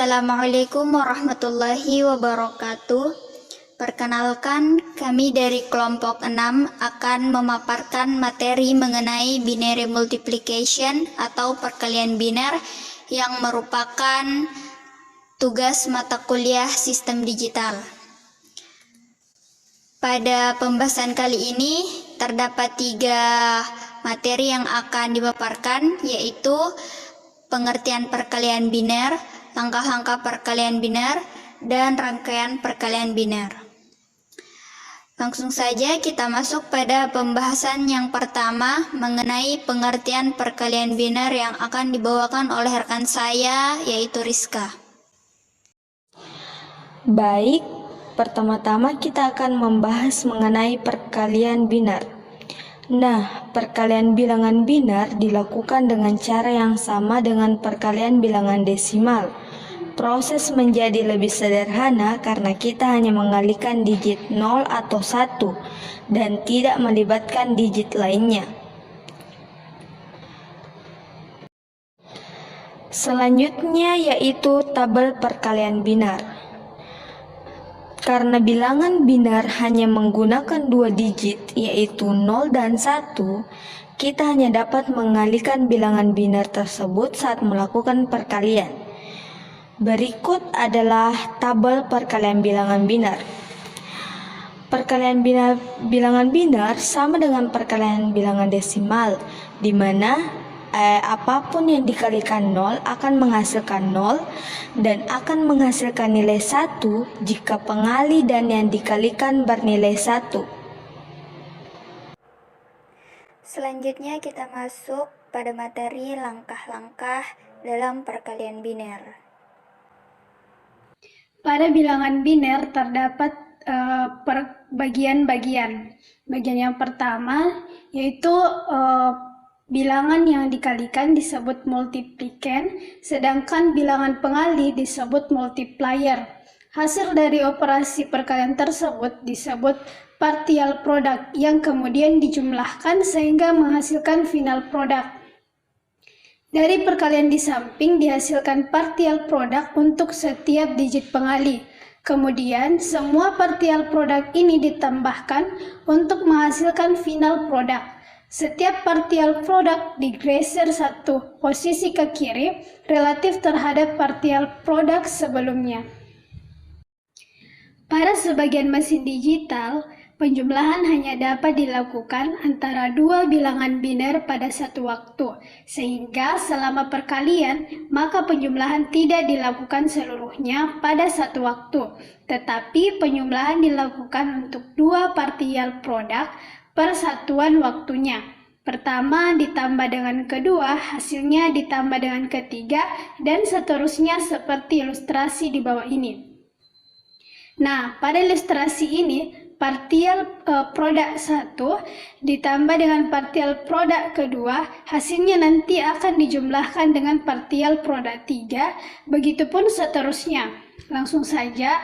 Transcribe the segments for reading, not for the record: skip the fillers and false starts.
Assalamualaikum warahmatullahi wabarakatuh. Perkenalkan, kami dari kelompok 6 akan memaparkan materi mengenai binary multiplication atau perkalian biner yang merupakan tugas mata kuliah sistem digital. Pada pembahasan kali ini terdapat 3 materi yang akan dipaparkan, yaitu pengertian perkalian biner, langkah-langkah perkalian biner, dan rangkaian perkalian biner. Langsung saja kita masuk pada pembahasan yang pertama mengenai pengertian perkalian biner yang akan dibawakan oleh rekan saya, yaitu Rizka. Baik, pertama-tama kita akan membahas mengenai perkalian biner. Nah, perkalian bilangan biner dilakukan dengan cara yang sama dengan perkalian bilangan desimal. Proses menjadi lebih sederhana karena kita hanya mengalihkan digit 0 atau 1 dan tidak melibatkan digit lainnya. Selanjutnya yaitu tabel perkalian biner. Karena bilangan biner hanya menggunakan 2 digit yaitu 0 dan 1, kita hanya dapat mengalihkan bilangan biner tersebut saat melakukan perkalian. Berikut adalah tabel perkalian bilangan biner. Perkalian bilangan biner sama dengan perkalian bilangan desimal, di mana apapun yang dikalikan 0 akan menghasilkan 0 dan akan menghasilkan nilai 1 jika pengali dan yang dikalikan bernilai 1. Selanjutnya kita masuk pada materi langkah-langkah dalam perkalian biner. Pada bilangan biner terdapat bagian-bagian. Bagian yang pertama yaitu bilangan yang dikalikan disebut multiplicand, sedangkan bilangan pengali disebut multiplier. Hasil dari operasi perkalian tersebut disebut partial product yang kemudian dijumlahkan sehingga menghasilkan final product. Dari perkalian di samping dihasilkan partial product untuk setiap digit pengali. Kemudian semua partial product ini ditambahkan untuk menghasilkan final product. Setiap partial product digeser satu posisi ke kiri relatif terhadap partial product sebelumnya. Pada sebagian mesin digital, penjumlahan hanya dapat dilakukan antara 2 bilangan biner pada satu waktu, sehingga selama perkalian, maka penjumlahan tidak dilakukan seluruhnya pada satu waktu, tetapi penjumlahan dilakukan untuk 2 partial product per satuan waktunya. Pertama ditambah dengan kedua, hasilnya ditambah dengan ketiga, dan seterusnya seperti ilustrasi di bawah ini. Nah, pada ilustrasi ini, partial produk 1 ditambah dengan partial produk kedua, hasilnya nanti akan dijumlahkan dengan partial produk 3, begitupun seterusnya. Langsung saja,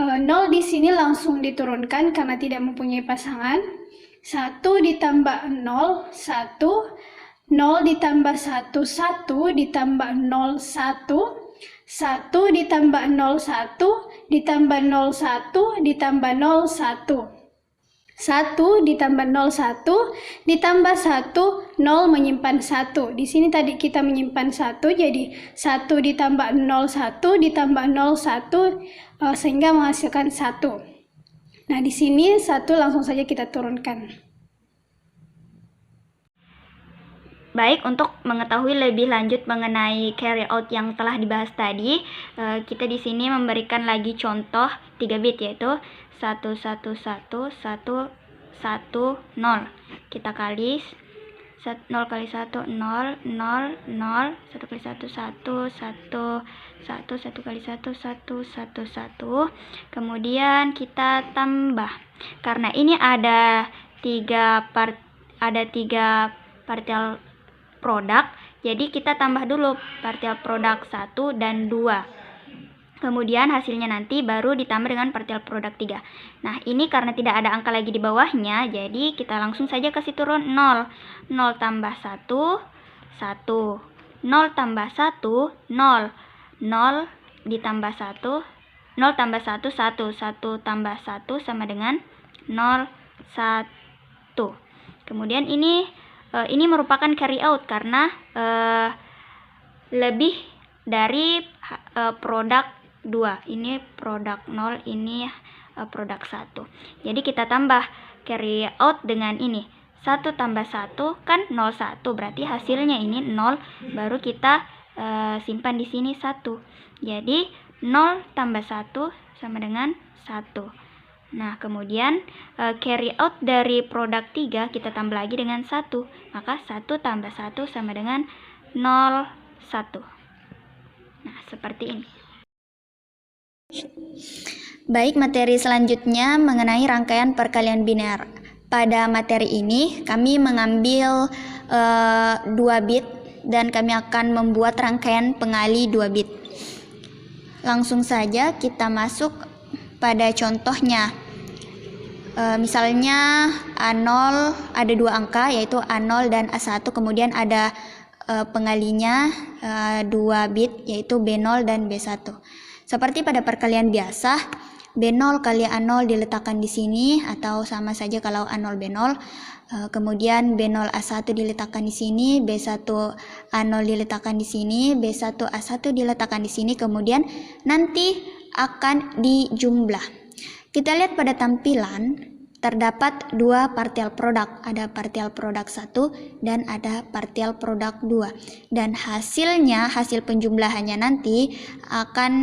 0 di sini langsung diturunkan karena tidak mempunyai pasangan. 1 ditambah 0, 1, 0 ditambah 1, 1 ditambah 0, 1, 1 ditambah 0, 1 ditambah 0, 1 ditambah 0, 1. 1 ditambah 0, 1 ditambah 1, 0 menyimpan 1. Di sini tadi kita menyimpan 1, jadi 1 ditambah 0, 1 ditambah 0, 1 sehingga menghasilkan 1. Nah, di sini 1 langsung saja kita turunkan. Baik, untuk mengetahui lebih lanjut mengenai carry out yang telah dibahas tadi, kita di sini memberikan lagi contoh 3 bit, yaitu 1111110. Kita kali 0 kali 1 0 0 0, 1 kali 1 1 1 1 kali 1 1 1 1. Kemudian kita tambah. Karena ini ada 3 partial produk, jadi kita tambah dulu partial produk 1 dan 2. Kemudian hasilnya nanti baru ditambah dengan partial produk 3. Nah, ini karena tidak ada angka lagi di bawahnya, jadi kita langsung saja kasih turun 0. 0 tambah 1, 1. 0 tambah 1, 0. 0 ditambah 1, 0 tambah 1, 1, 1 tambah 1 sama dengan 0, 1. Kemudian ini merupakan carry out karena lebih dari produk 2. Ini produk 0, ini produk 1. Jadi kita tambah carry out dengan ini. 1 tambah 1 kan 0, 1. Berarti hasilnya ini 0, baru kita simpan di sini 1. Jadi 0 tambah 1 sama dengan 1. Nah, kemudian carry out dari produk 3 kita tambah lagi dengan 1. Maka 1 tambah 1 sama dengan 0, 1. Nah, seperti ini. Baik, materi selanjutnya mengenai rangkaian perkalian biner. Pada materi ini kami mengambil 2 bit dan kami akan membuat rangkaian pengali 2 bit. Langsung saja kita masuk pada contohnya. Misalnya A0 ada 2 angka yaitu A0 dan A1, kemudian ada pengalinya 2 bit yaitu B0 dan B1. Seperti pada perkalian biasa, B0 kali A0 diletakkan di sini atau sama saja kalau A0 B0. Kemudian B0 A1 diletakkan di sini, B1 A0 diletakkan di sini, B1 A1 diletakkan di sini, kemudian nanti akan dijumlah. Kita lihat pada tampilan terdapat 2 partial produk, ada partial produk 1 dan ada partial produk 2. Dan hasilnya, hasil penjumlahannya nanti akan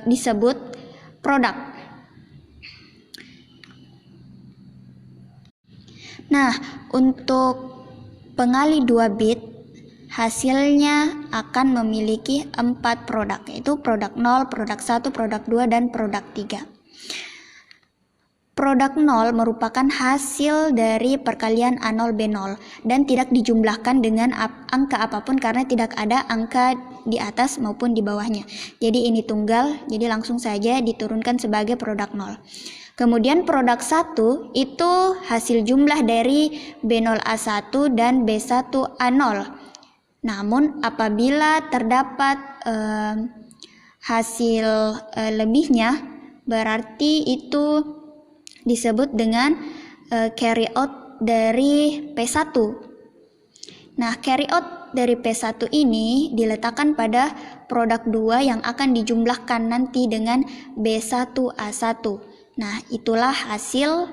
disebut produk. Nah, untuk pengali 2 bit hasilnya akan memiliki 4 produk, yaitu produk 0, produk 1, produk 2, dan produk 3. Produk 0 merupakan hasil dari perkalian A0 B0 dan tidak dijumlahkan dengan angka apapun karena tidak ada angka di atas maupun di bawahnya. Jadi ini tunggal, jadi langsung saja diturunkan sebagai produk 0. Kemudian produk 1 itu hasil jumlah dari B0 A1 dan B1 A0. Namun apabila terdapat hasil lebihnya, berarti itu disebut dengan carry out dari P1. Nah, carry out dari P1 ini diletakkan pada produk 2 yang akan dijumlahkan nanti dengan B1 A1. Nah, itulah hasil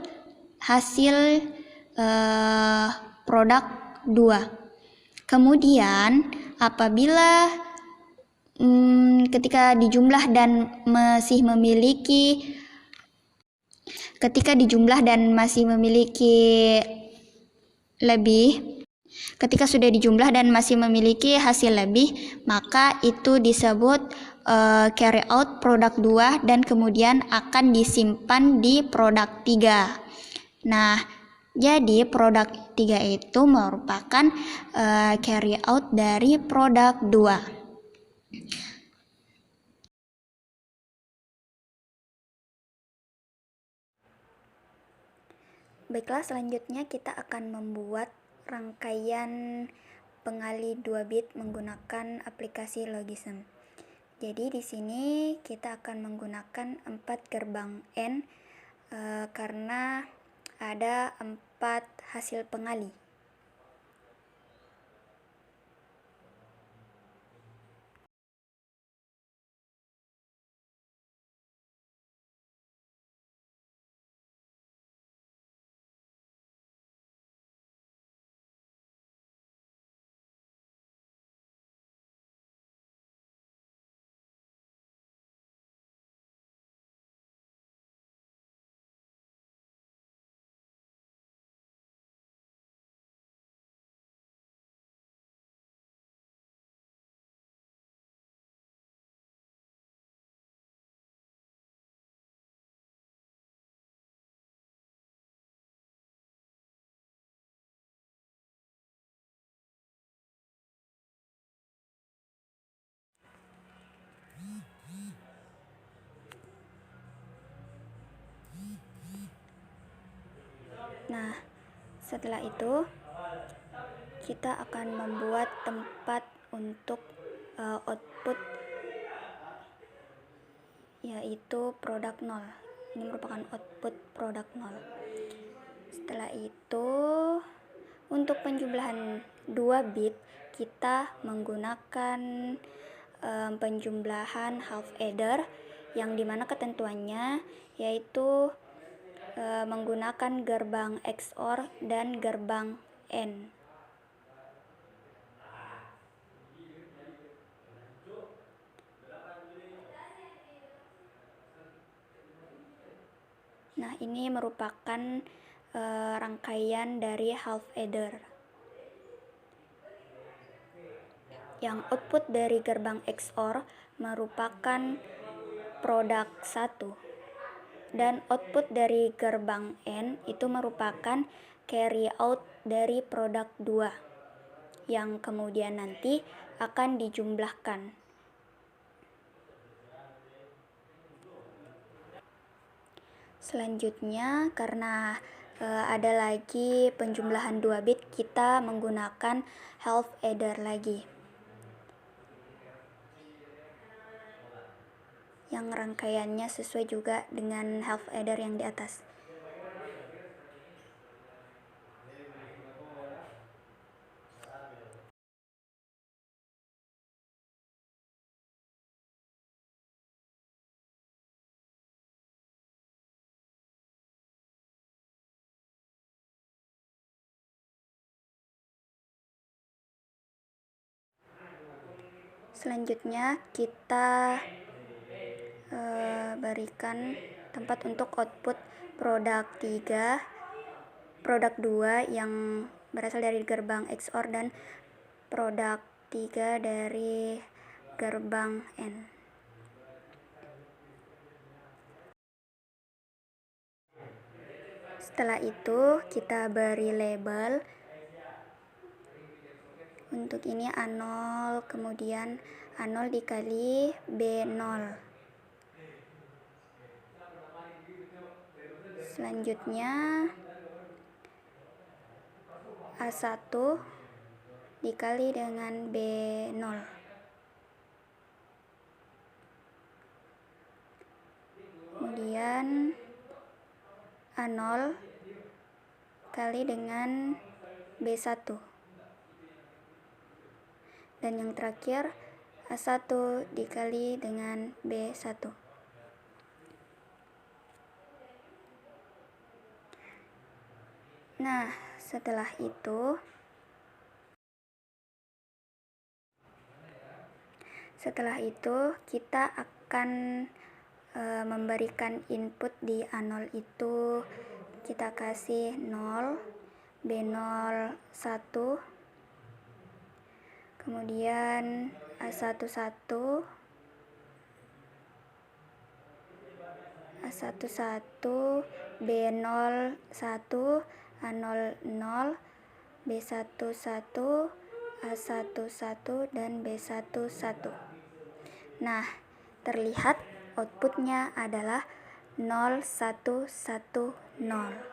produk 2. Kemudian apabila ketika dijumlah dan masih memiliki lebih, ketika sudah dijumlah dan masih memiliki hasil lebih, maka itu disebut carry out produk 2 dan kemudian akan disimpan di produk 3. Nah, jadi produk 3 itu merupakan carry out dari produk 2. Baiklah, selanjutnya kita akan membuat rangkaian pengali 2 bit menggunakan aplikasi Logism. Jadi di sini kita akan menggunakan 4 gerbang N karena ada 4 hasil pengali. Nah, setelah itu kita akan membuat tempat untuk output yaitu produk 0. Ini merupakan output produk 0. Setelah itu, untuk penjumlahan 2 bit, kita menggunakan penjumlahan half adder, yang dimana ketentuannya yaitu menggunakan gerbang XOR dan gerbang AND. Nah, ini merupakan rangkaian dari half adder. Yang output dari gerbang XOR merupakan produk 1. Dan output dari gerbang AND itu merupakan carry out dari produk 2 yang kemudian nanti akan dijumlahkan. Selanjutnya, karena ada lagi penjumlahan 2 bit, kita menggunakan half adder lagi, yang rangkaiannya sesuai juga dengan half adder yang di atas. Selanjutnya kita berikan tempat untuk output produk 3, produk 2 yang berasal dari gerbang XOR dan produk 3 dari gerbang AND. Setelah itu kita beri label. Untuk ini A0, kemudian A0 dikali B0. Selanjutnya A1 dikali dengan B0. Kemudian A0 kali dengan B1. Dan yang terakhir A1 dikali dengan B1. Nah, setelah itu kita akan memberikan input di A0 itu, kita kasih 0, B0 1, kemudian A1 1, A1 1, B0 1, A0 0, B1 1, A1 1, dan B1 1. Nah, terlihat outputnya adalah 0 1 1 0.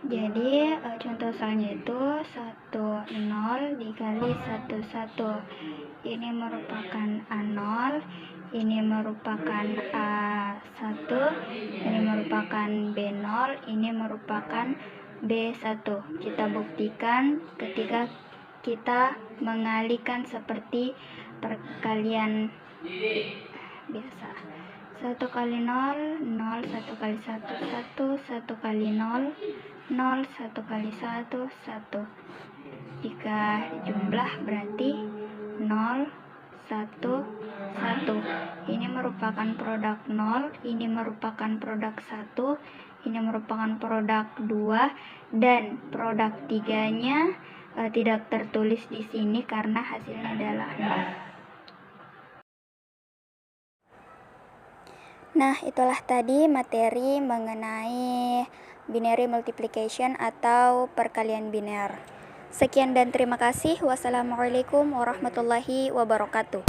Jadi contoh soalnya itu 1 0 dikali 1 1. Ini merupakan A0, ini merupakan A1, ini merupakan B0, ini merupakan B1. Kita buktikan ketika kita mengalihkan seperti perkalian biasa. 1 kali 0, 0, 1 kali 1, 1, 1 kali 0, 0, 1 kali 1, 1. Jika jumlah berarti 0, 1, 1. Ini merupakan produk 0, ini merupakan produk 1, ini merupakan produk 2, dan produk 3-nya tidak tertulis di sini karena hasilnya adalah 0. Nah, itulah tadi materi mengenai binary multiplication atau perkalian biner. Sekian dan terima kasih. Wassalamualaikum warahmatullahi wabarakatuh.